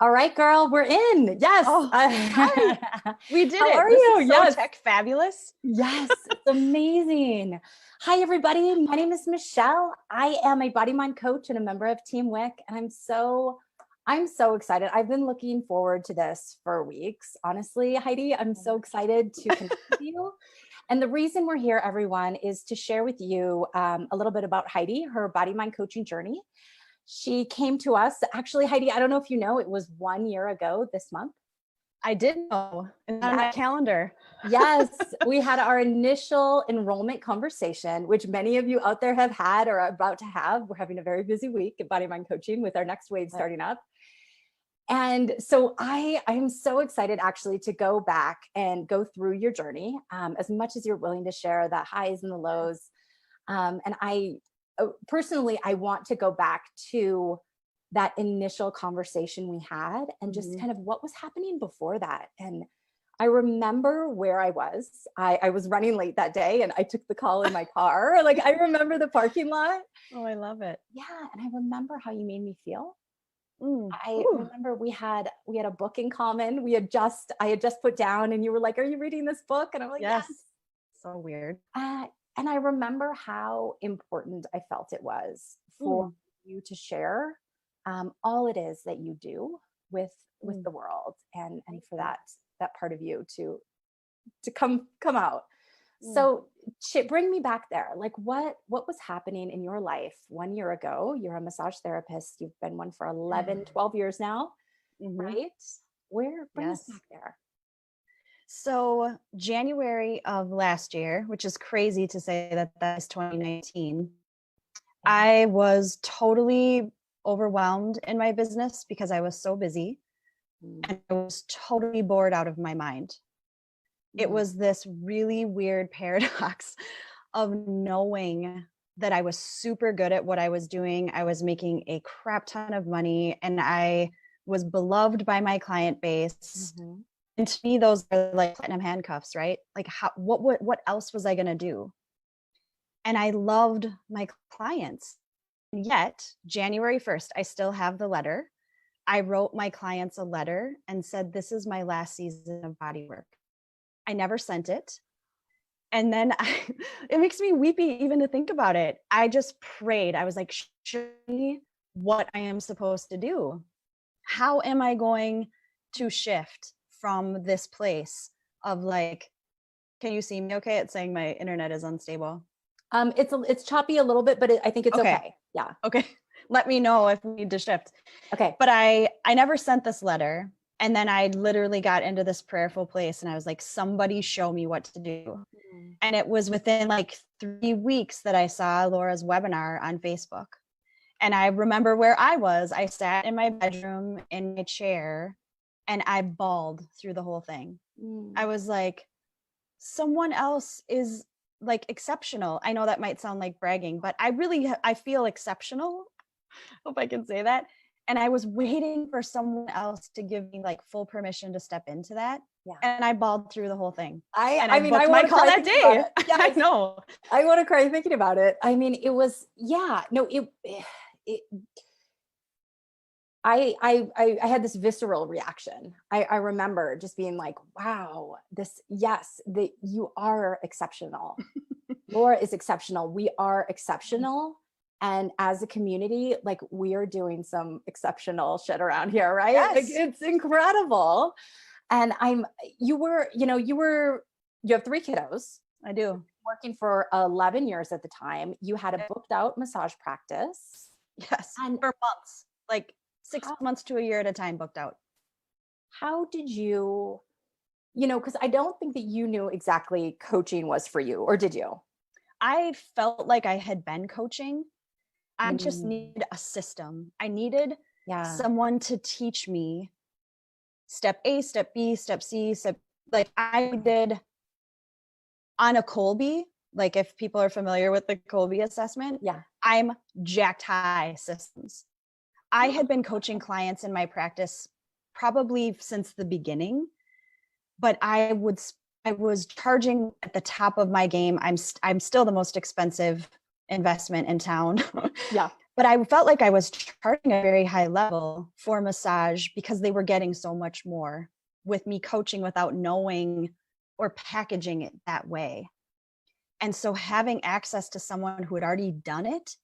All right, girl, we're in. Yes. Oh, hi. We did How it. are This you? is so Yes. tech fabulous. Yes. It's amazing. Hi, everybody. My name is Michelle. I am a body mind coach and a member of Team WIC, and I'm so excited. I've been looking forward to this for weeks. Honestly, Heidi, I'm so excited to connect with you. And the reason we're here, everyone, is to share with you a little bit about Heidi, her body mind coaching journey. She came to us. Actually, Heidi, I don't know if you know, it was 1 year ago this month. I didn't know. It's on my calendar. Yes, we had our initial enrollment conversation, which many of you out there have had or are about to have. We're having a very busy week at Body Mind Coaching with our next wave starting up. And so I'm so excited actually to go back and go through your journey as much as you're willing to share the highs and the lows. And I personally, I want to go back to that initial conversation we had and just kind of what was happening before that. And I remember where I was. I was running late that day and I took the call in my car. Like I remember the parking lot. Oh, I love it. Yeah. And I remember how you made me feel. I Ooh. remember we had a book in common. I had just put down and you were like, "Are you reading this book?" And I'm like, Yes. "Yes." So weird. And I remember how important I felt it was for you to share all it is that you do with the world and for that part of you to come out. So bring me back there. Like what was happening in your life 1 year ago? You're a massage therapist. You've been one for 11, 12 years now, right? Bring us back there. So January of last year, which is crazy to say that that's 2019, I was totally overwhelmed in my business because I was so busy and I was totally bored out of my mind. It was this really weird paradox of knowing that I was super good at what I was doing. I was making a crap ton of money and I was beloved by my client base. And to me, those are like platinum handcuffs, right? Like what else was I going to do? And I loved my clients. Yet January 1st, I still have the letter. I wrote my clients a letter and said, "This is my last season of body work." I never sent it. And then it makes me weepy even to think about it. I just prayed. I was like, show me what I am supposed to do. How am I going to shift from this place of like, can you see me okay? It's saying my internet is unstable. It's choppy a little bit, but I think it's okay. Yeah. Okay. Let me know if we need to shift. Okay. But I never sent this letter. And then I literally got into this prayerful place and I was like, somebody show me what to do. And it was within like 3 weeks that I saw Laura's webinar on Facebook. And I remember where I was. I sat in my bedroom in my chair and I bawled through the whole thing. I was like, someone else is like exceptional. I know that might sound like bragging, but I feel exceptional. Hope I can say that. And I was waiting for someone else to give me like full permission to step into that. Yeah. And I bawled through the whole thing. I booked my call that day. Yeah, I know. I want to cry thinking about it. I mean, it was, I had this visceral reaction. I remember just being like, wow, you are exceptional. Laura is exceptional. We are exceptional. And as a community, like we are doing some exceptional shit around here, right? Yes. Like it's incredible. And you have 3 kiddos. I do. Working for 11 years at the time. You had a booked out massage practice. Yes. And for months, like 6 months to a year at a time booked out. How did you, because I don't think that you knew exactly coaching was for you, or did you? I felt like I had been coaching. I just needed a system. I needed someone to teach me step A, step B, step C, like I did on a Kolbe. Like if people are familiar with the Kolbe assessment, I'm jacked high systems. I had been coaching clients in my practice probably since the beginning, but I was charging at the top of my game. I'm still the most expensive investment in town. Yeah. but I felt like I was charging a very high level for massage because they were getting so much more with me coaching without knowing or packaging it that way. And so having access to someone who had already done it,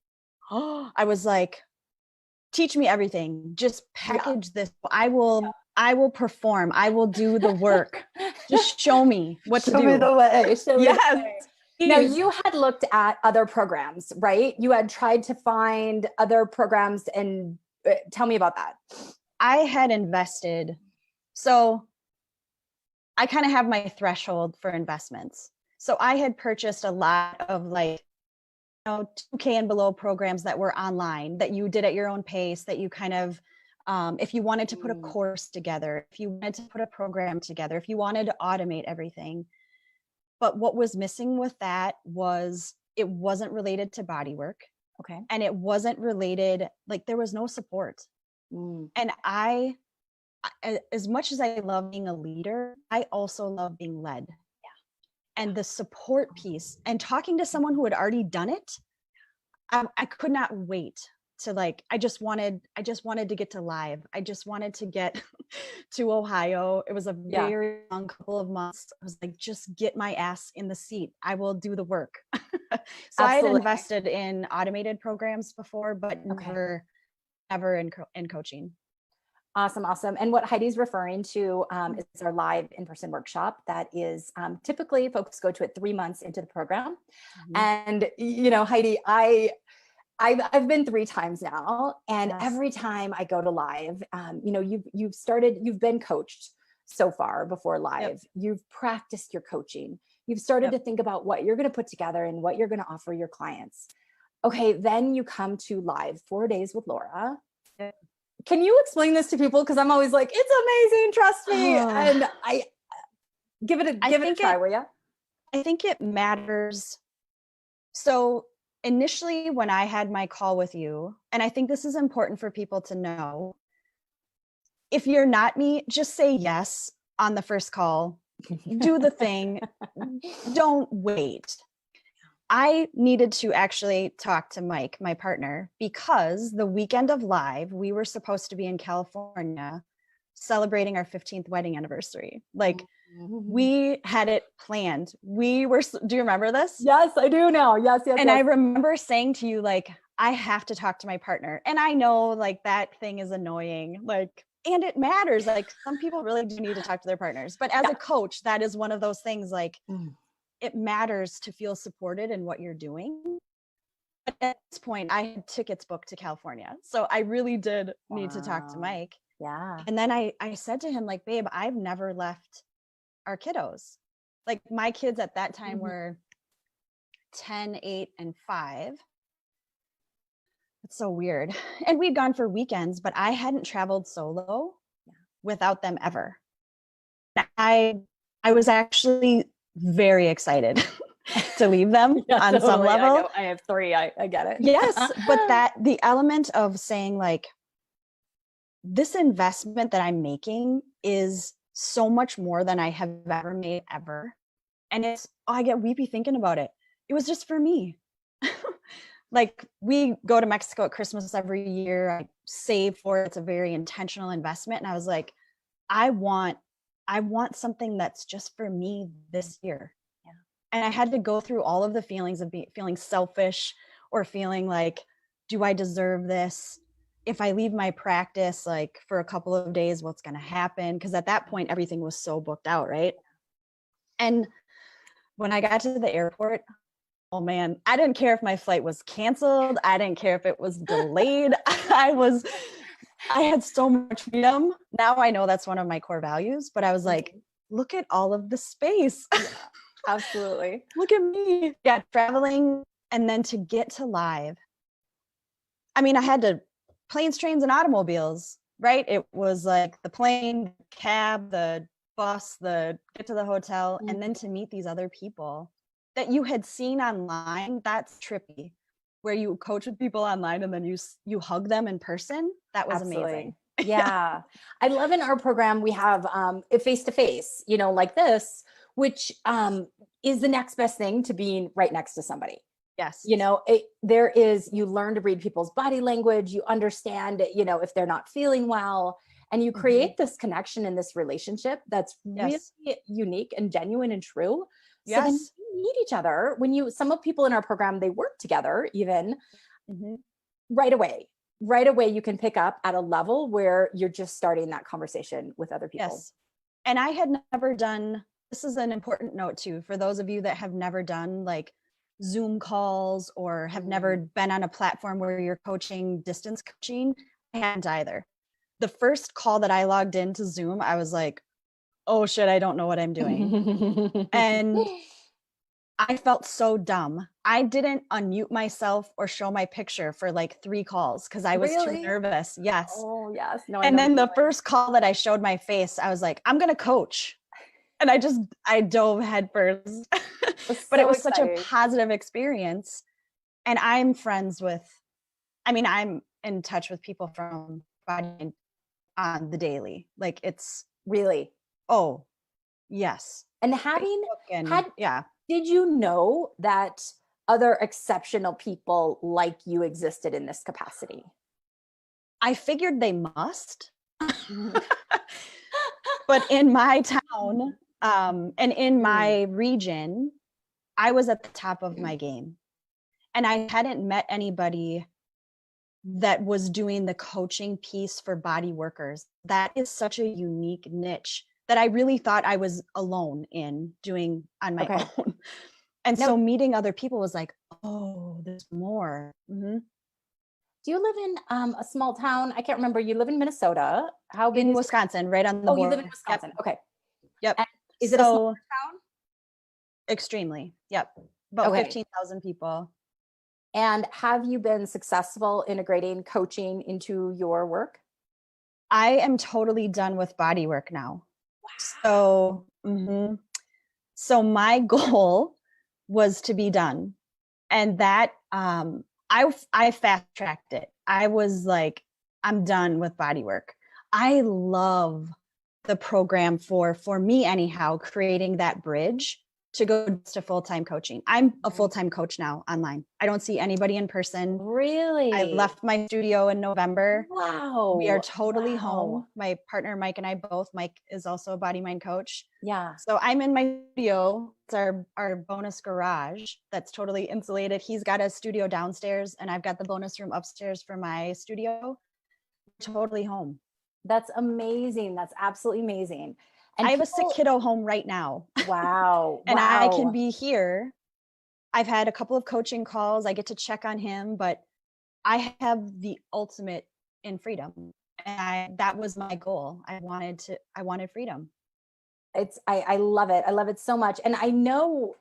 I was like, teach me everything. Just package this. I will perform. I will do the work. Just show me what to do. Show me the way. Show me the Yes. way. Now, you had looked at other programs, right? You had tried to find other programs, and tell me about that. I had invested. So I kind of have my threshold for investments. So I had purchased a lot of like, 2K and below programs that were online that you did at your own pace, that you kind of, if you wanted to put a course together, if you wanted to put a program together, if you wanted to automate everything. But what was missing with that was it wasn't related to body work. Okay. And it wasn't related, like there was no support. And I, as much as I love being a leader, I also love being led. And the support piece and talking to someone who had already done it, I could not wait to like, I just wanted to get to live. I just wanted to get to Ohio. It was a very long couple of months. I was like, just get my ass in the seat. I will do the work. So I had invested in automated programs before, but never in coaching. Awesome. Awesome. And what Heidi's referring to is our live in-person workshop that is typically folks go to it 3 months into the program. And, Heidi, I've been 3 times now. And every time I go to live, you've been coached so far before live. You've practiced your coaching. You've started to think about what you're going to put together and what you're going to offer your clients. Okay. Then you come to live 4 days with Laura. Can you explain this to people? Because I'm always like, it's amazing, trust me. And I give it a try, will you? I think it matters. So initially when I had my call with you, and I think this is important for people to know, if you're not me, just say yes on the first call, do the thing, don't wait. I needed to actually talk to Mike, my partner, because the weekend of live, we were supposed to be in California celebrating our 15th wedding anniversary. Like we had it planned. Do you remember this? Yes, I do now. Yes. And I remember saying to you, like, I have to talk to my partner. And I know like that thing is annoying, like, and it matters. Like some people really do need to talk to their partners, but as a coach, that is one of those things like, it matters to feel supported in what you're doing. But at this point, I had tickets booked to California. So I really did need to talk to Mike. Yeah. And then I said to him, like, babe, I've never left our kiddos. Like my kids at that time were 10, 8, and 5. It's so weird. And we'd gone for weekends, but I hadn't traveled solo without them ever. I was actually very excited to leave them on some level. I have 3. I get it. Yes. But the element of saying like, this investment that I'm making is so much more than I have ever made ever. And I get weepy thinking about it. It was just for me. Like we go to Mexico at Christmas every year. I save for it. It's a very intentional investment. And I was like, I want something that's just for me this year. Yeah. And I had to go through all of the feelings of feeling selfish or feeling like, do I deserve this? If I leave my practice, like for a couple of days, what's going to happen? Because at that point, everything was so booked out. Right. And when I got to the airport, oh man, I didn't care if my flight was canceled. I didn't care if it was delayed. I had so much freedom. Now I know that's one of my core values, but I was like, look at all of the space. Yeah, absolutely. Look at me. Yeah. Traveling. And then to get to live. I mean, I had to planes, trains, and automobiles, right? It was like the plane, cab, the bus, the get to the hotel, and then to meet these other people that you had seen online. That's trippy. Where you coach with people online and then you hug them in person. That was amazing. Yeah. I love in our program, we have a face-to-face, like this, which is the next best thing to being right next to somebody. Yes. You learn to read people's body language, you understand, if they're not feeling well, and you create this connection in this relationship that's really unique and genuine and true. So then you meet each other some of people in our program, they work together even right away you can pick up at a level where you're just starting that conversation with other people. Yes. And I had never done, this is an important note too, for those of you that have never done like Zoom calls or have never been on a platform where you're coaching, distance coaching. I hadn't either. The first call that I logged into Zoom, I was like, oh shit, I don't know what I'm doing. And I felt so dumb. I didn't unmute myself or show my picture for like 3 calls because I was too nervous. Yes. Oh, yes. No, and then the first call that I showed my face, I was like, I'm going to coach. And I dove head first. But it was such a positive experience. And I'm in touch with people from BodyMind on the daily. Like it's really, oh, yes. And did you know that other exceptional people like you existed in this capacity? I figured they must. But in my town and in my region, I was at the top of my game. And I hadn't met anybody that was doing the coaching piece for body workers. That is such a unique niche that I really thought I was alone in doing on my own. And so meeting other people was like, oh, there's more. Do you live in a small town? I can't remember. You live in Minnesota. How big? In Wisconsin, right on the border. You live in Wisconsin. Yep. Okay. Yep. And is it a small town? Extremely. Yep. About 15,000 people. And have you been successful integrating coaching into your work? I am totally done with body work now. Wow. So my goal was to be done. And that I fast tracked it. I was like, I'm done with body work. I love the program for me anyhow, creating that bridge to go to full-time coaching. I'm a full-time coach now online. I don't see anybody in person. Really? I left my studio in November. Wow. We are totally home. My partner, Mike, and I both, Mike is also a BodyMind coach. Yeah. So I'm in my studio. It's our bonus garage that's totally insulated. He's got a studio downstairs and I've got the bonus room upstairs for my studio. Totally home. That's amazing. That's absolutely amazing. And I have a sick kiddo home right now. Wow. And I can be here. I've had a couple of coaching calls. I get to check on him, but I have the ultimate in freedom. And that was my goal. I wanted freedom. I love it. I love it so much. And I know,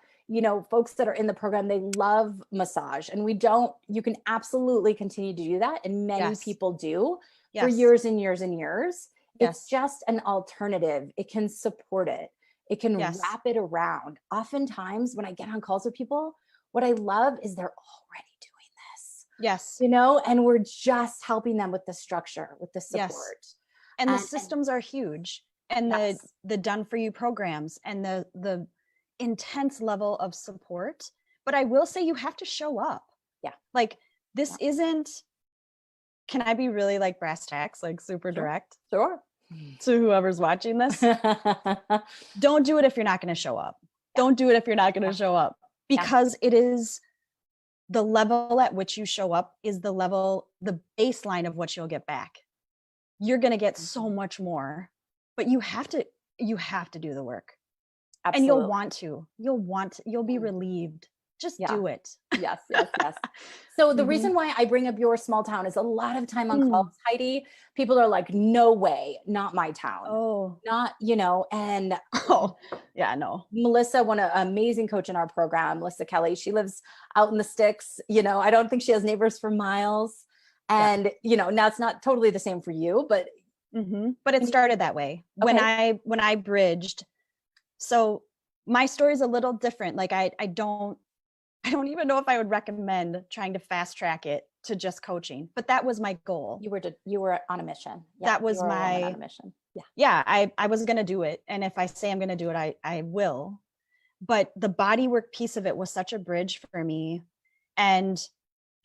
folks that are in the program, they love massage, and you can absolutely continue to do that. And many people do for years and years and years. It's just an alternative. It can support it. It can wrap it around. Oftentimes when I get on calls with people, what I love is they're already doing this. Yes. And we're just helping them with the structure, with the support. Yes. And the systems are huge. And the done for you programs and the intense level of support. But I will say you have to show up. Yeah. Like this isn't, can I be really like brass tacks, like super direct? Sure. To whoever's watching this. Don't do it if you're not going to show up. Don't do it if you're not going to show up, because it is the level at which you show up is the baseline of what you'll get back. You're going to get so much more, but you have to do the work. Absolutely. And you'll be relieved. Just do it. Yes. So the reason why I bring up your small town is a lot of time on calls, Heidi, people are like, no way, not my town. Oh, not, and no. Melissa, an amazing coach in our program, Melissa Kelly, she lives out in the sticks. I don't think she has neighbors for miles. And, now it's not totally the same for you, but. But it started that way when I bridged. So my story is a little different. Like I don't even know if I would recommend trying to fast track it to just coaching, but that was my goal. You were on a mission. Yeah, that was on a mission. Yeah. I was going to do it. And if I say I'm going to do it, I will. But the body work piece of it was such a bridge for me. And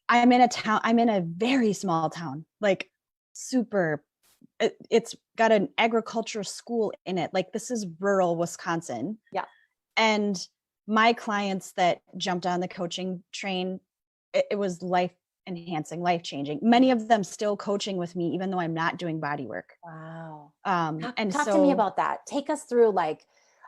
I'm in a very small town, like super, it's got an agricultural school in it. Like this is rural Wisconsin. Yeah. And my clients that jumped on the coaching train, it was life enhancing, life changing. Many of them still coaching with me, even though I'm not doing body work. Wow. And talk so, to me about that. Take us through like,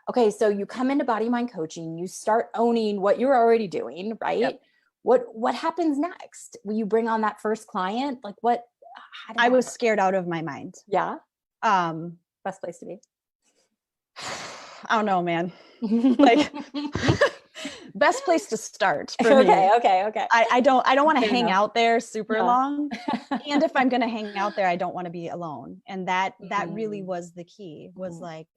okay, so you come into BodyMind Coaching, you start owning what you're already doing, right? Yep. What happens next? Will you bring on that first client? Like what? I was scared out of my mind. Yeah. Um, Best place to be. I don't know, man. Like best place to start for me. Okay. I don't want to Fair hang enough. out there super Yeah. long. And if I'm going to hang out there, I don't want to be alone. And that really was the key, was like,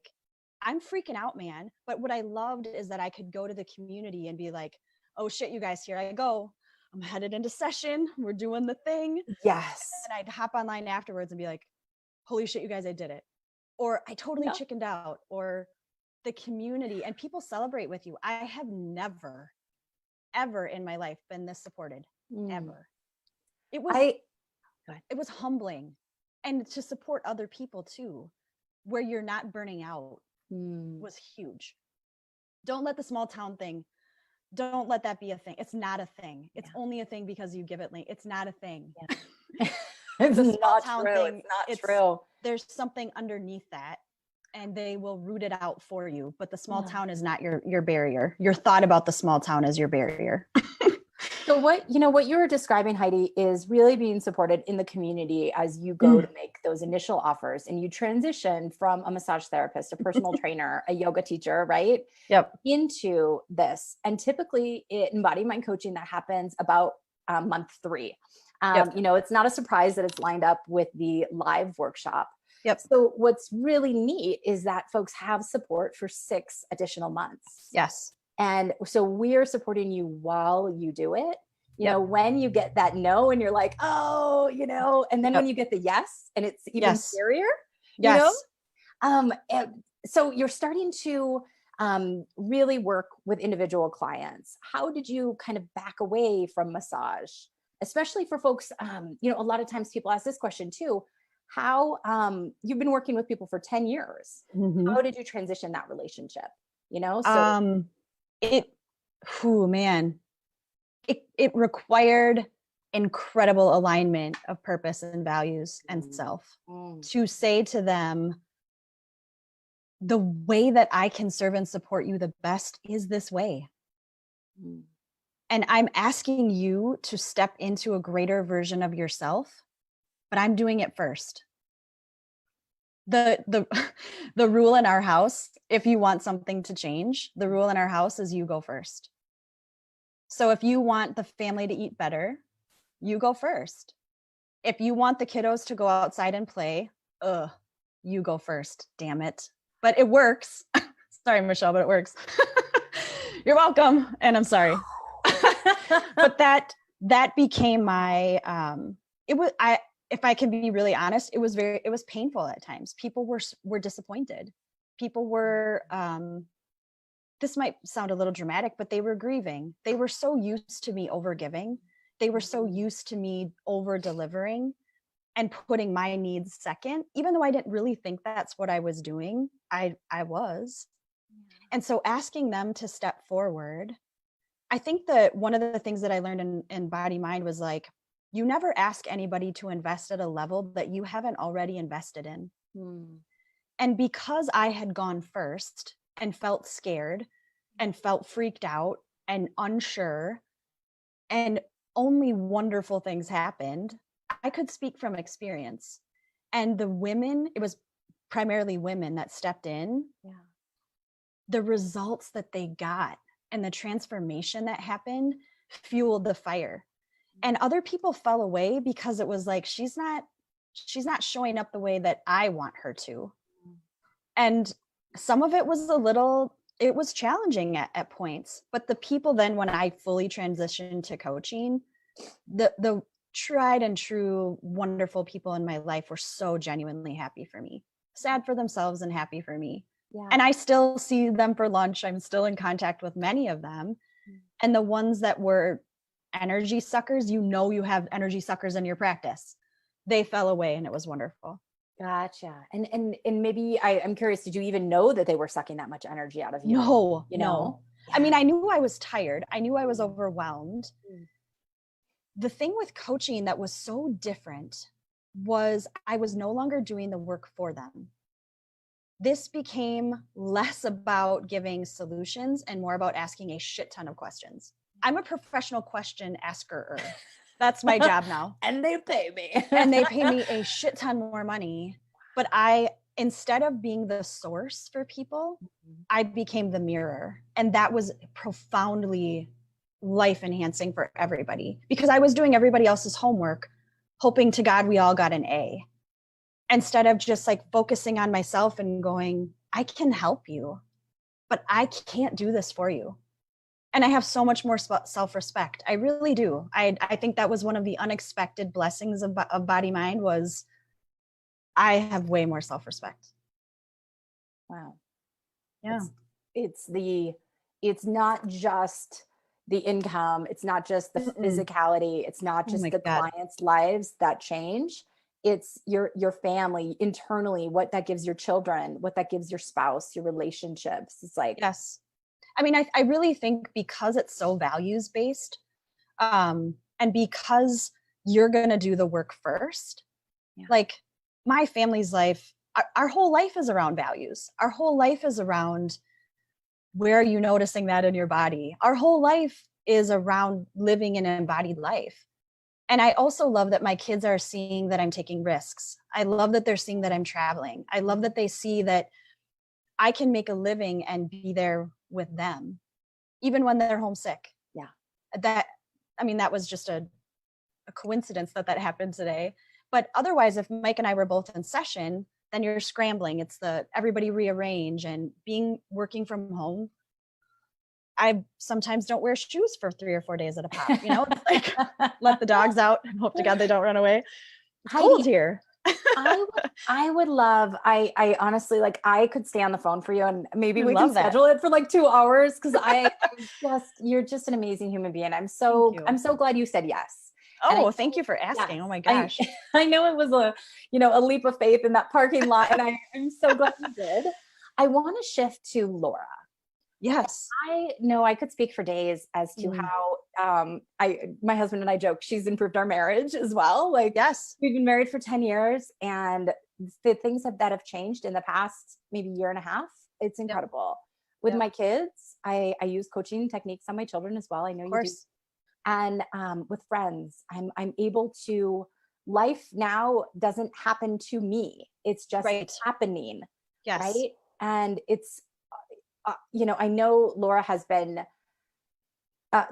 I'm freaking out, man. But what I loved is that I could go to the community and be like, oh shit, you guys, here I go. I'm headed into session. We're doing the thing. Yes. And I'd hop online afterwards and be like, holy shit, you guys, I did it. Or I totally chickened out. Or the community, and people celebrate with you. I have never, ever in my life been this supported, ever. It was humbling, and to support other people too, where you're not burning out was huge. Don't let the small town thing, don't let that be a thing. It's not a thing. It's only a thing because you give it link. It's not a thing. Yeah. It's the small not town true. thing, it's not true. There's something underneath that, and they will root it out for you. But the small town is not your barrier. Your thought about the small town is your barrier. So what you were describing, Heidi, is really being supported in the community as you go to make those initial offers, and you transition from a massage therapist, a personal trainer, a yoga teacher, right? Yep. Into this. And typically in BodyMind Coaching, that happens about month 3. It's not a surprise that it's lined up with the live workshop. Yep. So what's really neat is that folks have support for 6 additional months. Yes. And so we're supporting you while you do it. You know, when you get that no and you're like, oh, and then when you get the yes and it's even scarier, so you're starting to really work with individual clients. How did you kind of back away from massage, especially for folks? A lot of times people ask this question too. How you've been working with people for 10 years. How did you transition that relationship? It required incredible alignment of purpose and values and self to say to them, the way that I can serve and support you the best is this way. And I'm asking you to step into a greater version of yourself, but I'm doing it first. The rule in our house, if you want something to change, the rule in our house is you go first. So if you want the family to eat better, you go first. If you want the kiddos to go outside and play, you go first, damn it. But it works. Sorry, Michelle, but it works. You're welcome. And I'm sorry. But that became my, if I can be really honest, it was painful at times. People were disappointed. People were, this might sound a little dramatic, but they were grieving. They were so used to me over giving. They were so used to me over delivering and putting my needs second, even though I didn't really think that's what I was doing. I was. And so asking them to step forward, I think that one of the things that I learned in BodyMind was like, you never ask anybody to invest at a level that you haven't already invested in. And because I had gone first and felt scared and felt freaked out and unsure, and only wonderful things happened, I could speak from experience. And the women, it was primarily women that stepped in. The results that they got and the transformation that happened fueled the fire. And other people fell away because it was like, she's not showing up the way that I want her to. And some of it was it was challenging at points, but the people then, when I fully transitioned to coaching, the tried and true wonderful people in my life were so genuinely happy for me, sad for themselves and happy for me. And I still see them for lunch. I'm still in contact with many of them. And the ones that were energy suckers, you have energy suckers in your practice. They fell away and it was wonderful. Gotcha. And maybe I'm curious, did you even know that they were sucking that much energy out of you? No, You know? I mean, I knew I was tired. I knew I was overwhelmed. The thing with coaching that was so different was I was no longer doing the work for them. This became less about giving solutions and more about asking a shit ton of questions. I'm a professional question asker. That's my job now. And they pay me. And they pay me a shit ton more money. But instead of being the source for people, I became the mirror. And that was profoundly life enhancing for everybody, because I was doing everybody else's homework, hoping to God we all got an A, instead of just like focusing on myself and going, I can help you, but I can't do this for you. And I have so much more self-respect. I really do. I think that was one of the unexpected blessings of BodyMind was I have way more self-respect. Wow. Yeah. It's not just the income. It's not just the physicality. It's not just the clients' lives that change. It's your family internally, what that gives your children, what that gives your spouse, your relationships. It's like, yes. I mean, I really think because it's so values-based, and because you're going to do the work first, like my family's life, our whole life is around values. Our whole life is around, where are you noticing that in your body? Our whole life is around living an embodied life. And I also love that my kids are seeing that I'm taking risks. I love that they're seeing that I'm traveling. I love that they see that I can make a living and be there with them, even when they're homesick. Yeah. That was just a coincidence that happened today. But otherwise, if Mike and I were both in session, then you're scrambling. It's everybody rearrange, and working from home. I sometimes don't wear shoes for 3 or 4 days at a pop, it's like, let the dogs out and hope to God they don't run away. It's cold here. I would love, I honestly, like, I could stay on the phone for you, and maybe we can schedule it for like 2 hours. Cause you're just an amazing human being. I'm so glad you said yes. Oh, thank you for asking. Oh my gosh. I know it was a leap of faith in that parking lot, and I'm so glad you did. I want to shift to Laura. Yes. I know I could speak for days as to how my husband and I joke, she's improved our marriage as well. Like, yes, we've been married for 10 years, and the things that have changed in the past maybe year and a half. It's incredible. With my kids, I use coaching techniques on my children as well. I know you do. And with friends, I'm able to, life now doesn't happen to me. It's just happening. Yes. Right. And it's, I know Laura has been,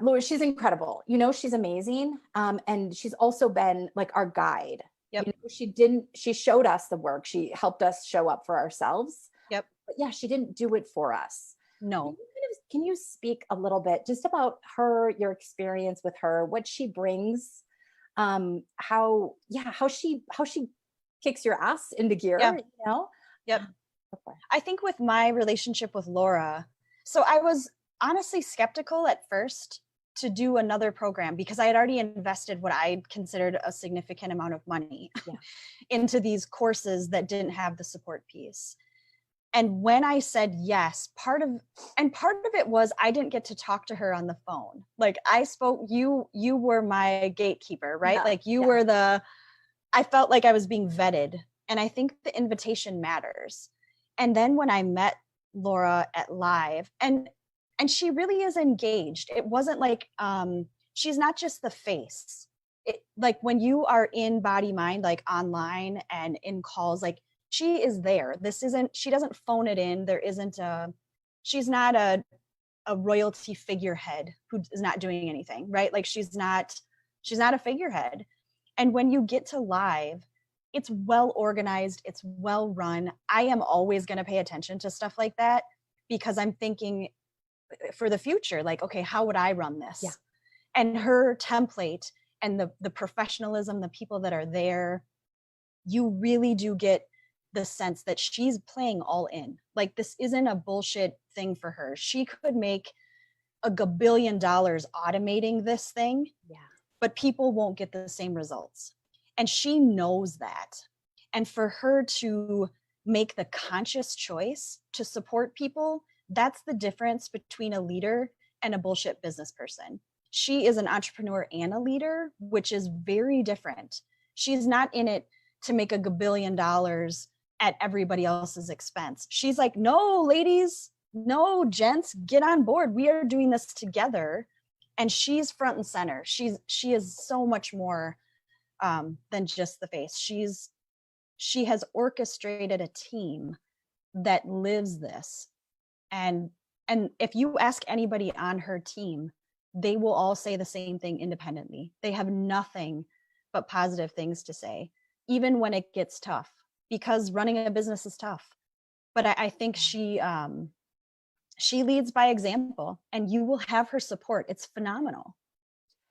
Laura, she's incredible. She's amazing. And she's also been like our guide. Yep. She showed us the work. She helped us show up for ourselves. Yep. But yeah, she didn't do it for us. No. Can you speak a little bit just about her, your experience with her, what she brings, how she kicks your ass into gear, Yep. Okay. I think with my relationship with Laura, so I was honestly skeptical at first to do another program, because I had already invested what I considered a significant amount of money into these courses that didn't have the support piece. And when I said yes, part of it was I didn't get to talk to her on the phone. Like, I spoke, you were my gatekeeper, right? Yeah. Like, you were I felt like I was being vetted. And I think the invitation matters. And then when I met Laura at Live, and she really is engaged. It wasn't like, she's not just the face. Like, when you are in BodyMind, like online and in calls, like, she is there. She doesn't phone it in. She's not a royalty figurehead who is not doing anything, right? Like, she's not a figurehead. And when you get to Live, it's well organized, it's well run. I am always going to pay attention to stuff like that, because I'm thinking for the future, like, okay, how would I run this? Yeah. And her template and the professionalism, the people that are there, you really do get the sense that she's playing all in. Like, this isn't a bullshit thing for her. She could make a gabillion dollars automating this thing, but people won't get the same results. And she knows that. And for her to make the conscious choice to support people, that's the difference between a leader and a bullshit business person. She is an entrepreneur and a leader, which is very different. She's not in it to make a gabillion dollars at everybody else's expense. She's like, no, ladies, no, gents, get on board. We are doing this together. And she's front and center. She is so much more than just the face. She has orchestrated a team that lives this. And if you ask anybody on her team, they will all say the same thing independently. They have nothing but positive things to say, even when it gets tough, because running a business is tough. But I think she leads by example, and you will have her support. It's phenomenal.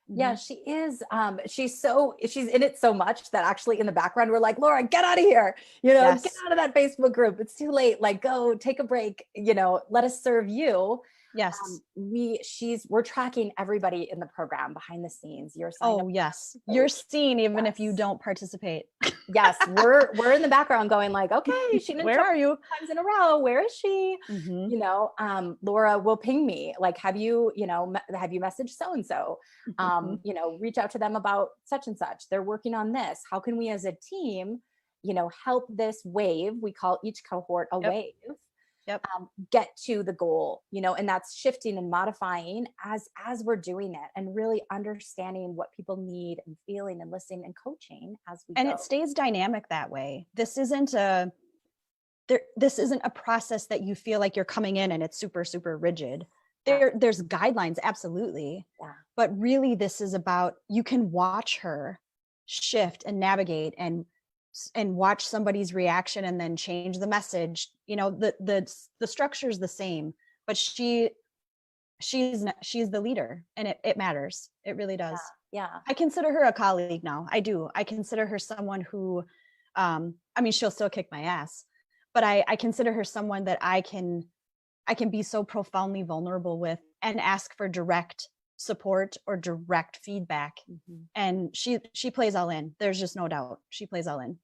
Yeah, she is. She's in it so much that actually in the background, we're like, Laura, get out of here. Get out of that Facebook group. It's too late. Like, go take a break. Let us serve you. Yes. We're tracking everybody in the program behind the scenes. You're signed up. Yes. You're seen even if you don't participate. Yes. We're in the background going like, okay, she didn't where are you? Times in a row. Where is she? Mm-hmm. Laura will ping me. Like, have you messaged so-and-so? Reach out to them about such and such. They're working on this. How can we as a team, help this wave? We call each cohort a wave. Get to the goal, and that's shifting and modifying as we're doing it, and really understanding what people need and feeling and listening and coaching as we go. And it stays dynamic that way. This isn't a process that you feel like you're coming in and it's super, super rigid. There's guidelines, absolutely. Yeah. But really this is about, you can watch her shift and navigate and watch somebody's reaction and then change the message. The structure is the same, but she's the leader, and it matters. It really does. Yeah. I consider her a colleague now. I do. I consider her someone who, she'll still kick my ass, but I consider her someone that I can be so profoundly vulnerable with and ask for direct support or direct feedback. Mm-hmm. And she plays all in. There's just no doubt. She plays all in.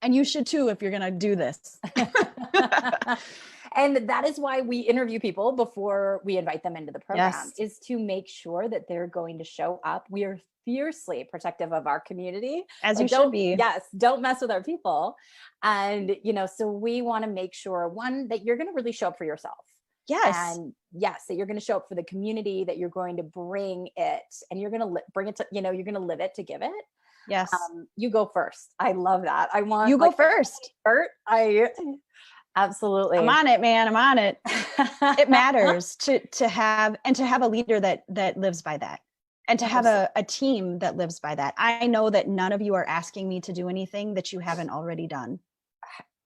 And you should too, if you're going to do this. And that is why we interview people before we invite them into the program, is to make sure that they're going to show up. We are fiercely protective of our community. As you should be. Yes. Don't mess with our people. And, so we want to make sure, one, that you're going to really show up for yourself. Yes. And yes, that you're going to show up for the community, that you're going to bring it, and you're going to bring it to, you're going to live it to give it. Yes. You go first. I love that. I want you go first. Absolutely. I'm on it, man. I'm on it. It matters to have a leader that lives by that, and to have a team that lives by that. I know that none of you are asking me to do anything that you haven't already done.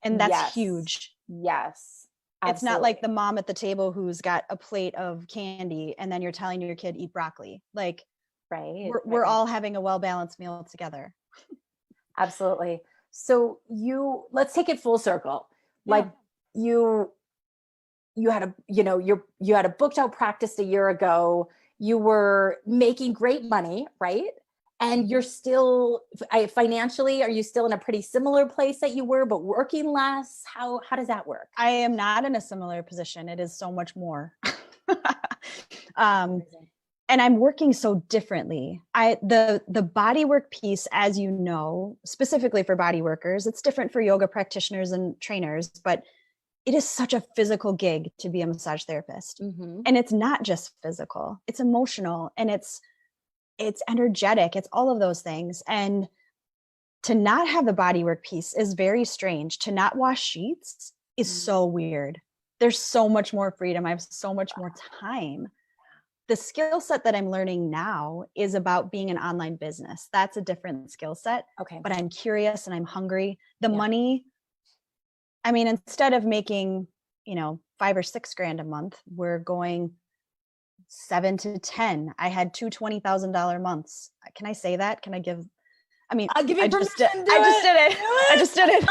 And that's huge. Yes. Absolutely. It's not like the mom at the table who's got a plate of candy and then you're telling your kid eat broccoli. Like, we're all having a well-balanced meal together. Absolutely. So let's take it full circle. Like you had a booked out practice a year ago. You were making great money, right? And you're still financially, are you still in a pretty similar place that you were, but working less? How does that work? I am not in a similar position. It is so much more. And I'm working so differently. The bodywork piece, as you know, specifically for body workers, it's different for yoga practitioners and trainers, but it is such a physical gig to be a massage therapist. Mm-hmm. And it's not just physical, it's emotional, and it's energetic. It's all of those things. And to not have the bodywork piece is very strange. To not wash sheets is so weird. There's so much more freedom. I have so much more time. The skill set that I'm learning now is about being an online business. That's a different skill set. Okay. But I'm curious and I'm hungry. The money, instead of making, $5,000 or $6,000 a month, we're going 7 to 10. I had two $20,000 months. Can I say that? Can I give? I'll give you permission. I just did it.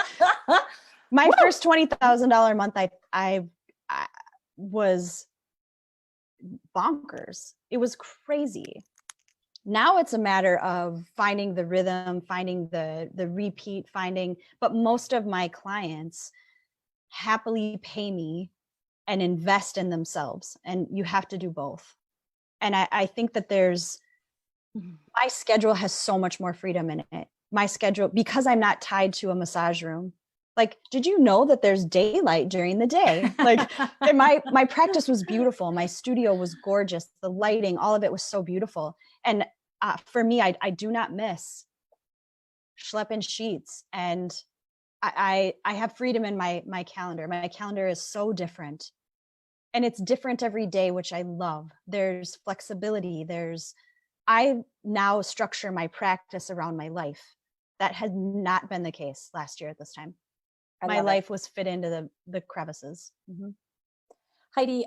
My first $20,000 month, I was bonkers. It was crazy. Now it's a matter of finding the rhythm, finding the repeat, but most of my clients happily pay me and invest in themselves. And you have to do both. And I think that my schedule has so much more freedom in it. My schedule, because I'm not tied to a massage room. Like, did you know that there's daylight during the day? Like, and my practice was beautiful. My studio was gorgeous. The lighting, all of it was so beautiful. And for me, I do not miss schlepping sheets. And I have freedom in my calendar. My calendar is so different. And it's different every day, which I love. There's flexibility. I now structure my practice around my life. That had not been the case last year at this time. My life was fit into the crevices. Mm-hmm. Heidi,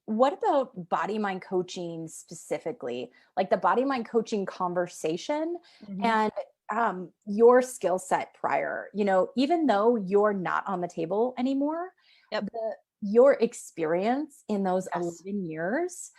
what about BodyMind coaching specifically? Like the BodyMind coaching conversation and your skill set prior, even though you're not on the table anymore, your experience in those 11 years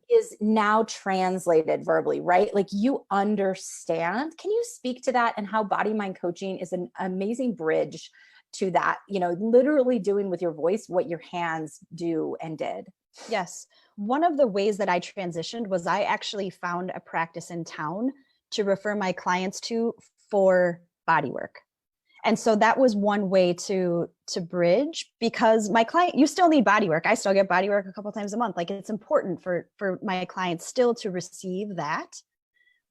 is now translated verbally, right? Like you understand. Can you speak to that and how BodyMind coaching is an amazing bridge to that, literally doing with your voice what your hands do and did? Yes. One of the ways that I transitioned was I actually found a practice in town to refer my clients to for body work. And so that was one way to bridge, because my client, you still need body work. I still get body work a couple times a month. Like it's important for my clients still to receive that.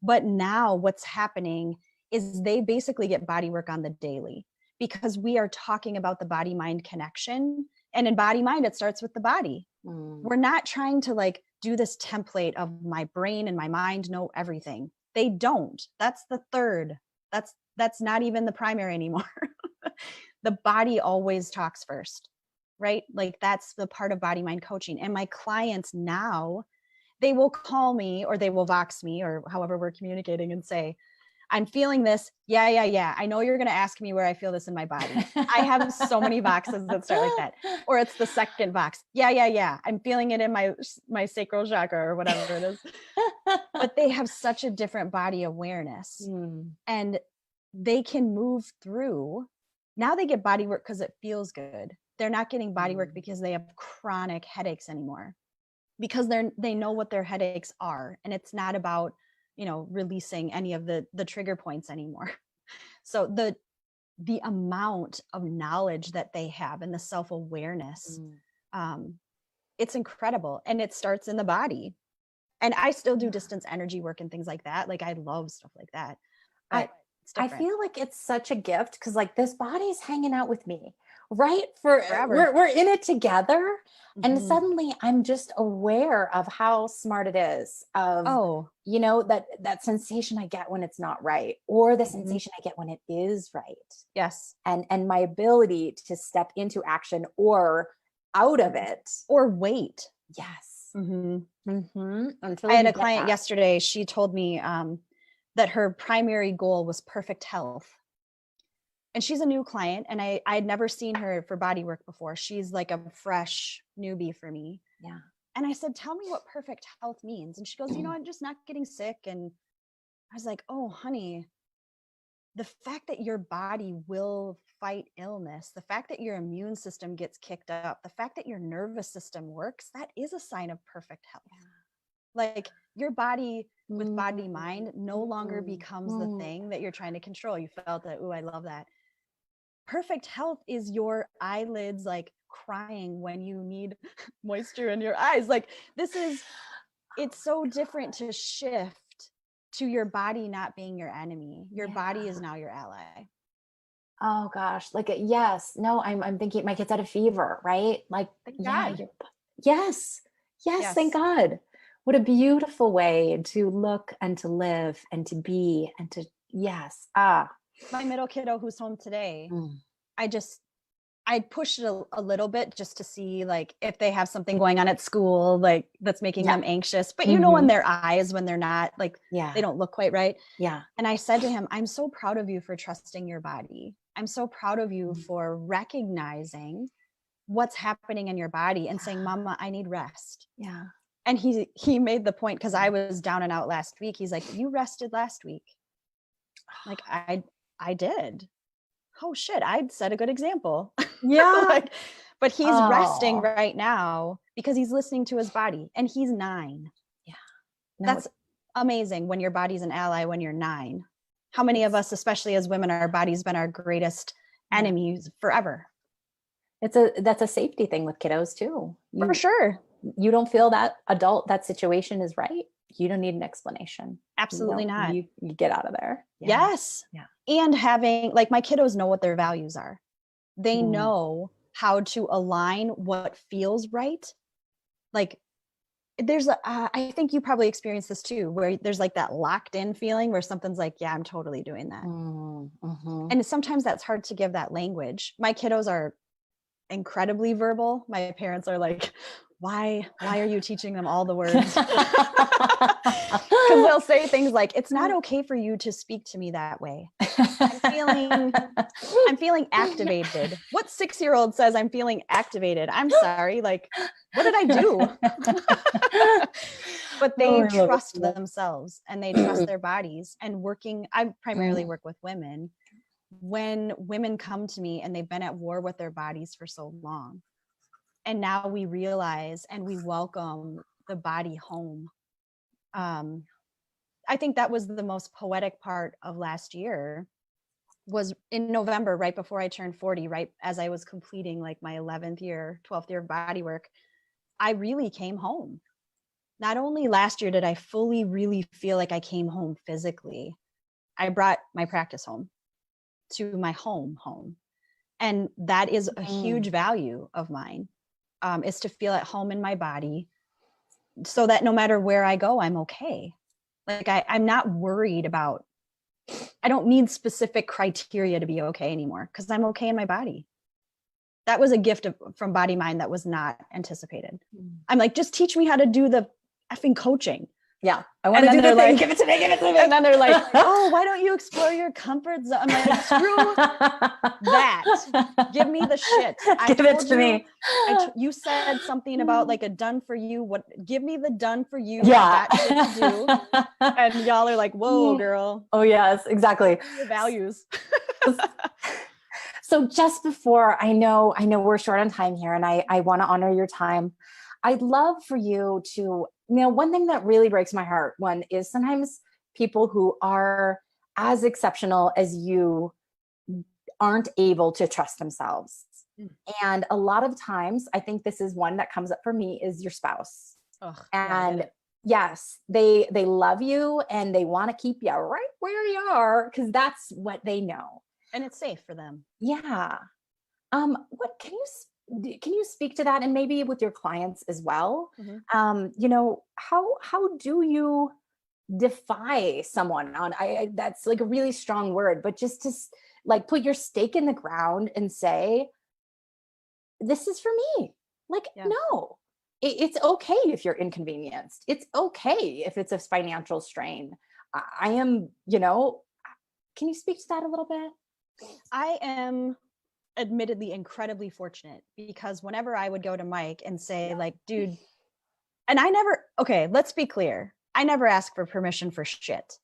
But now what's happening is they basically get body work on the daily, because we are talking about the body mind connection. And in BodyMind, it starts with the body. We're not trying to like do this template of my brain and my mind know everything. They don't. That's the third. That's not even the primary anymore. The body always talks first, right? Like that's the part of BodyMind coaching. And my clients now, they will call me or they will Vox me or however we're communicating and say, I'm feeling this. Yeah. I know you're going to ask me where I feel this in my body. I have so many Voxes that start like that. Or it's the second Vox. Yeah. I'm feeling it in my sacral chakra or whatever it is. But they have such a different body awareness and they can move through. Now they get body work because it feels good. They're not getting body work because they have chronic headaches anymore, because they know what their headaches are. And it's not about, releasing any of the trigger points anymore. So the amount of knowledge that they have and the self-awareness, it's incredible. And it starts in the body. And I still do distance energy work and things like that. Like I love stuff like that. I feel like it's such a gift because like this body's hanging out with me, right? We're in it together. And suddenly I'm just aware of how smart it is of, that sensation I get when it's not right, or the sensation I get when it is right. Yes. And my ability to step into action or out of it. Or wait. Yes. I had a client yesterday. She told me, that her primary goal was perfect health. And she's a new client and I had never seen her for body work before. She's like a fresh newbie for me. Yeah. And I said, tell me what perfect health means. And she goes, I'm just not getting sick. And I was like, oh, honey, the fact that your body will fight illness, the fact that your immune system gets kicked up, the fact that your nervous system works, that is a sign of perfect health. Yeah. Like your body with BodyMind no longer becomes the thing that you're trying to control. You felt that, I love that. Perfect health is your eyelids like crying when you need moisture in your eyes. Like it's so different to shift to your body not being your enemy. Your body is now your ally. Oh gosh. Like, yes. No, I'm thinking my kid's had a fever, right? Like, yes, thank God. What a beautiful way to look and to live and to be and to, My middle kiddo who's home today, I pushed it a little bit just to see like if they have something going on at school, like that's making them anxious, but in their eyes when they're not like, they don't look quite right. Yeah. And I said to him, I'm so proud of you for trusting your body. I'm so proud of you for recognizing what's happening in your body and saying, Mama, I need rest. Yeah. And he made the point, because I was down and out last week. He's like, you rested last week. Like, I did. Oh shit, I'd set a good example. Yeah. Like, but he's resting right now because he's listening to his body, and he's 9. Yeah. That's amazing when your body's an ally when you're 9. How many of us, especially as women, our body's been our greatest enemies forever. That's a safety thing with kiddos too. For sure. You don't feel that that situation is right. You don't need an explanation. Absolutely not. You get out of there. Yeah. Yes. Yeah. And having, like, my kiddos know what their values are. They know how to align what feels right. Like, there's I think you probably experienced this too, where there's like that locked in feeling where something's like, yeah, I'm totally doing that. And sometimes that's hard to give that language. My kiddos are incredibly verbal. My parents are like, why are you teaching them all the words? Because they'll say things like, it's not okay for you to speak to me that way. I'm feeling activated. What 6-year-old says I'm feeling activated? I'm sorry. Like, what did I do? But they trust themselves, and they trust their bodies. And I primarily work with women. When women come to me and they've been at war with their bodies for so long, and now we realize and we welcome the body home. I think that was the most poetic part of last year, was in November, right before I turned 40, right as I was completing like my 11th year, 12th year of body work. I really came home. Not only last year did I fully really feel like I came home physically, I brought my practice home to my home. And that is a huge value of mine, is to feel at home in my body, so that no matter where I go, I'm okay. Like, I'm not worried about, I don't need specific criteria to be okay anymore, because I'm okay in my body. That was a gift from BodyMind that was not anticipated. I'm like, just teach me how to do the effing coaching. Yeah. I want to do the thing. Like, give it to me. And then they're like, oh, why don't you explore your comfort zone? I'm like, screw that. Give me the shit. Give it to me. You said something about like a done for you. Give me the done for you. Yeah. I got shit to do. And y'all are like, whoa, girl. Oh, yes, exactly. Your values. So just before, I know we're short on time here, and I want to honor your time. I'd love for you to, one thing that really breaks my heart, is sometimes people who are as exceptional as you aren't able to trust themselves. And a lot of times, I think this is one that comes up for me, is your spouse. And yes, they love you and they want to keep you right where you are, because that's what they know. And it's safe for them. Yeah. What can you speak to that, and maybe with your clients as well? How do you defy someone on, that's like a really strong word, but just to like put your stake in the ground and say, this is for me. Like, no, it's okay if you're inconvenienced. It's okay if it's a financial strain. I am, can you speak to that a little bit? I am admittedly incredibly fortunate, because whenever I would go to Mike and say like, dude, and let's be clear. I never ask for permission for shit.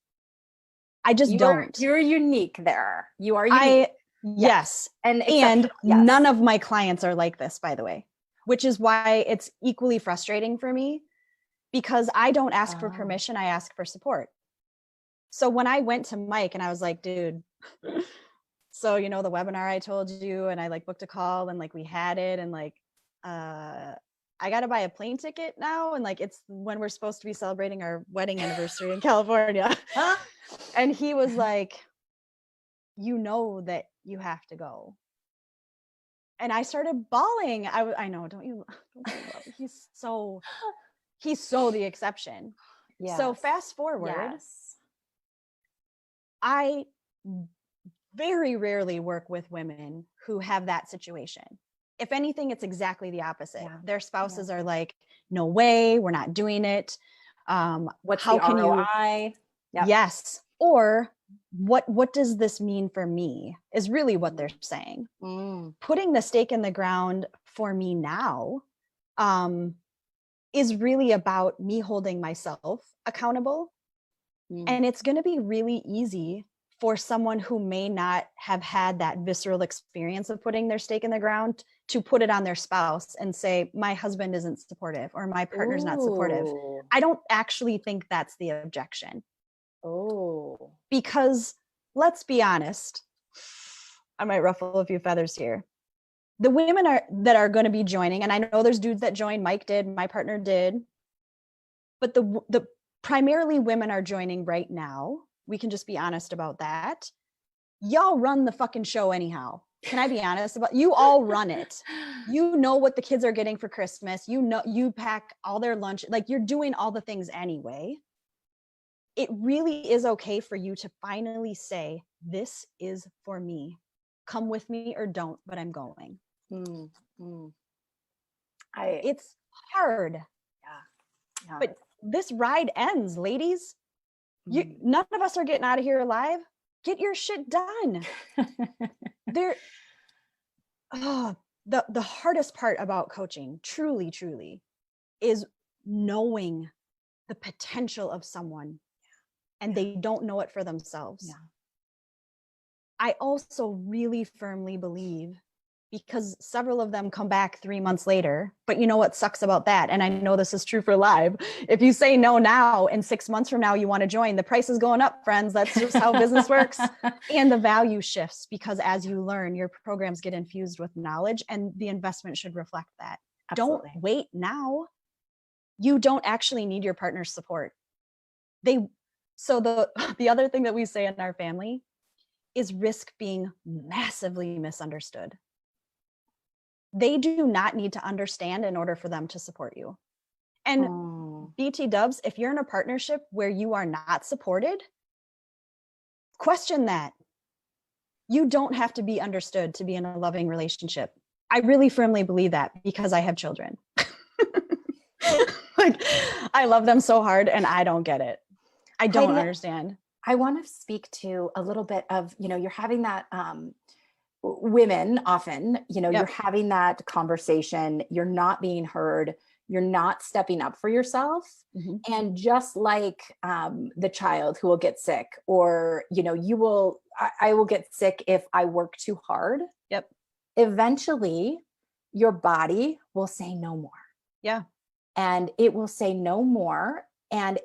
I just don't. You're unique there. You are unique. Yes. And none of my clients are like this, by the way, which is why it's equally frustrating for me, because I don't ask for permission. I ask for support. So when I went to Mike and I was like, dude, so, the webinar I told you, and I like booked a call, and like we had it, and like, I got to buy a plane ticket now. And like, it's when we're supposed to be celebrating our wedding anniversary in California. And he was like, that you have to go. And I started bawling. I know, don't you he's so the exception. Yes. So fast forward, I very rarely work with women who have that situation. If anything, it's exactly the opposite. Their spouses are like, no way, we're not doing it. How can ROI? You? Yes. Or what does this mean for me is really what they're saying. Putting the stake in the ground for me now is really about me holding myself accountable. And it's going to be really easy for someone who may not have had that visceral experience of putting their stake in the ground to put it on their spouse and say, my husband isn't supportive or my partner's not supportive. I don't actually think that's the objection. Oh. Because let's be honest, I might ruffle a few feathers here. The women that are going to be joining, and I know there's dudes that joined, Mike did, my partner did, but the primarily women are joining right now. We can just be honest about that. Y'all run the fucking show anyhow. Can I be honest about you? All run it. You know what the kids are getting for Christmas. You know, you pack all their lunch. Like, you're doing all the things anyway. It really is okay for you to finally say, this is for me. Come with me or don't, but I'm going. It's hard. Yeah. But this ride ends, ladies. None of us are getting out of here alive. Get your shit done. The hardest part about coaching, truly, truly, is knowing the potential of someone and they don't know it for themselves. Yeah. I also really firmly believe, because several of them come back 3 months later, but you know what sucks about that? And I know this is true for live. If you say no now and 6 months from now you want to join, the price is going up, friends. That's just how business works. And the value shifts, because as you learn, your programs get infused with knowledge and the investment should reflect that. Absolutely. Don't wait now. You don't actually need your partner's support. So the other thing that we say in our family is risk being massively misunderstood. They do not need to understand in order for them to support you. And BT dubs, if you're in a partnership where you are not supported, question that. You don't have to be understood to be in a loving relationship. I really firmly believe that, because I have children. Like, I love them so hard and I don't get it. I don't understand. I want to speak to a little bit of, you're having that, women often, you're having that conversation, you're not being heard, you're not stepping up for yourself. And just like the child who will get sick, or, I will get sick if I work too hard. Yep. Eventually your body will say no more. Yeah. And it will say no more. And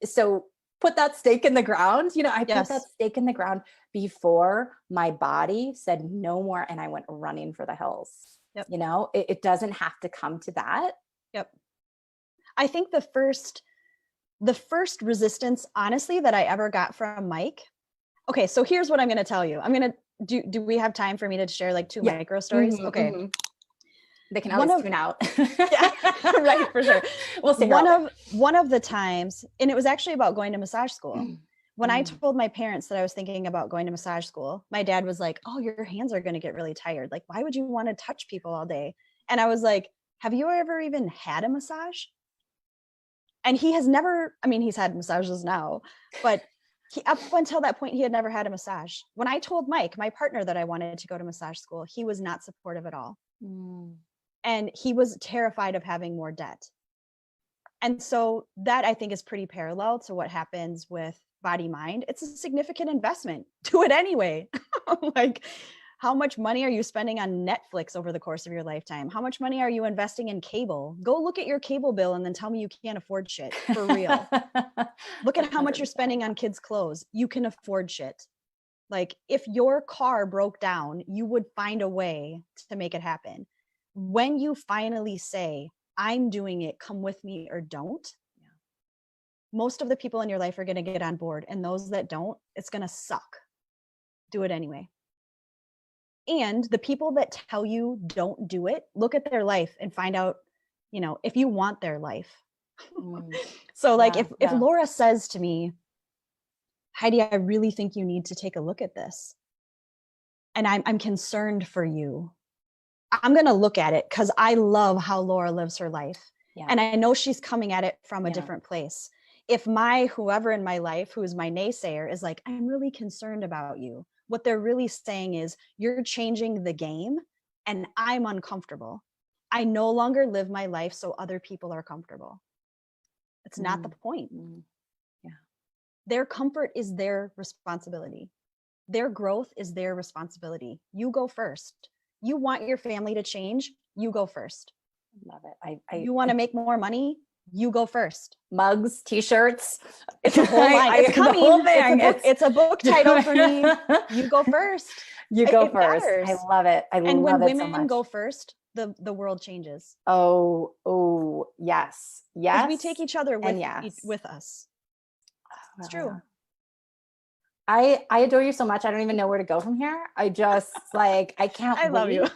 so put that stake in the ground. I put that stake in the ground before my body said no more and I went running for the hills. Yep. It doesn't have to come to that. Yep. I think the first resistance, honestly, that I ever got from Mike. Okay, so here's what I'm going to tell you. I'm going to do we have time for me to share like 2 micro stories? Okay. They can always tune out. Yeah, right, for sure. We'll see. One of the times, and it was actually about going to massage school. When I told my parents that I was thinking about going to massage school, my dad was like, "Oh, your hands are going to get really tired. Like, why would you want to touch people all day?" And I was like, "Have you ever even had a massage?" And he has never, he's had massages now, but up until that point, he had never had a massage. When I told Mike, my partner, that I wanted to go to massage school, he was not supportive at all. And he was terrified of having more debt. And so that, I think, is pretty parallel to what happens with BodyMind. It's a significant investment. Do it anyway. Like, how much money are you spending on Netflix over the course of your lifetime? How much money are you investing in cable? Go look at your cable bill and then tell me you can't afford shit, for real. Look at how much you're spending on kids' clothes. You can afford shit. Like, if your car broke down, you would find a way to make it happen. When you finally say, I'm doing it, come with me or don't, most of the people in your life are going to get on board. And those that don't, it's going to suck. Do it anyway. And the people that tell you don't do it, look at their life and find out, if you want their life. So like, if Laura says to me, Heidi, I really think you need to take a look at this, and I'm concerned for you, I'm going to look at it, because I love how Laura lives her life. Yeah. And I know she's coming at it from a different place. If whoever in my life, who is my naysayer, is like, I'm really concerned about you, what they're really saying is, you're changing the game and I'm uncomfortable. I no longer live my life so other people are comfortable. It's not the point. Yeah. Their comfort is their responsibility. Their growth is their responsibility. You go first. You want your family to change, you go first. Love it. You want to make more money, you go first. Mugs, t-shirts. It's a whole line. It's coming. The whole thing. It's a book title for me. You go first. You go It first. matters. I love it. And when love it so women much. go first, the world changes. Oh, yes. Yes. Because we take each other with us. It's true. I adore you so much. I don't even know where to go from here. I just like, I can't I love you.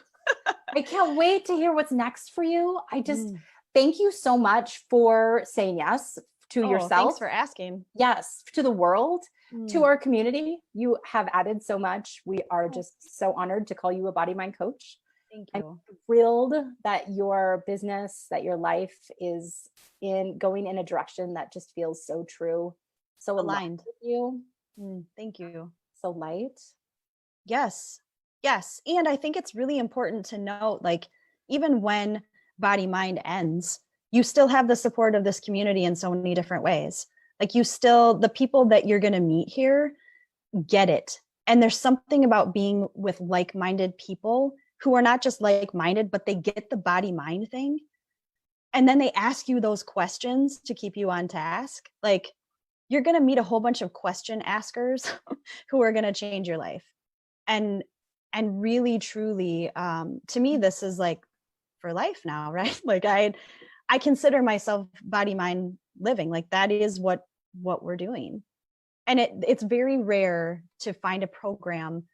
I can't wait to hear what's next for you. I just thank you so much for saying yes to yourself. Thanks for asking. Yes, to the world, to our community. You have added so much. We are just so honored to call you a body mind coach. Thank you. I'm thrilled that your business, that your life is going in a direction that just feels so true, so aligned with you. Thank you. So light. Yes. And I think it's really important to note, like, even when Body Mind ends, you still have the support of this community in so many different ways. Like, the people that you're going to meet here get it. And there's something about being with like-minded people who are not just like-minded, but they get the body mind thing. And then they ask you those questions to keep you on task. Like, you're going to meet a whole bunch of question askers who are going to change your life. And really, truly, to me, this is like for life now, right? Like, I consider myself body mind living. Like, that is what we're doing. And it's very rare to find a program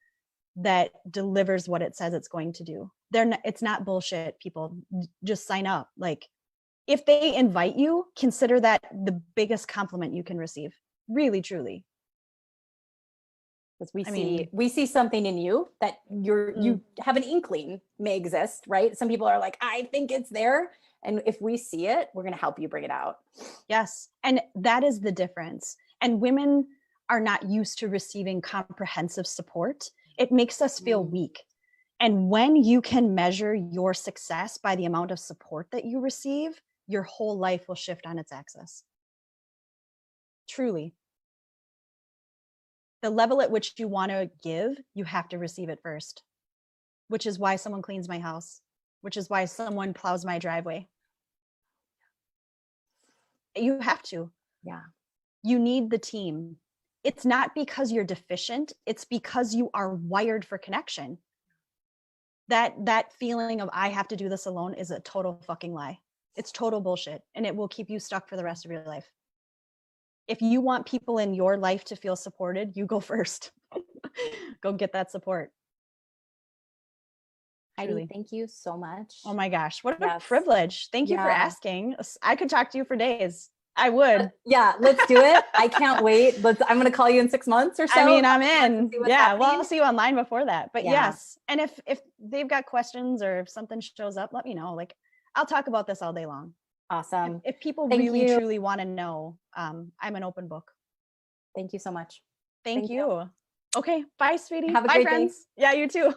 that delivers what it says it's going to do. It's not bullshit, people. Just sign up. Like, if they invite you, consider that the biggest compliment you can receive. Really, truly. Because we see something in you that you have an inkling may exist, right? Some people are like, I think it's there. And if we see it, we're going to help you bring it out. Yes. And that is the difference. And women are not used to receiving comprehensive support. It makes us feel weak. And when you can measure your success by the amount of support that you receive, your whole life will shift on its axis. Truly. The level at which you want to give, you have to receive it first, which is why someone cleans my house, which is why someone plows my driveway. You have to. Yeah. You need the team. It's not because you're deficient. It's because you are wired for connection. That feeling of I have to do this alone is a total fucking lie. It's total bullshit. And it will keep you stuck for the rest of your life. If you want people in your life to feel supported, you go first. Go get that support. Heidi, thank you so much. Oh my gosh, what a privilege. Thank you for asking. I could talk to you for days. I would. Yeah, let's do it. I can't wait. I'm going to call you in 6 months or so. I mean, I'm in. Yeah, well, I'll see you online before that. But yes. And if they've got questions or if something shows up, let me know. Like, I'll talk about this all day long. Awesome. If people really, truly want to know, I'm an open book. Thank you so much. Thank you. Okay. Bye, sweetie. Have a bye, great friends. day. Yeah, you too.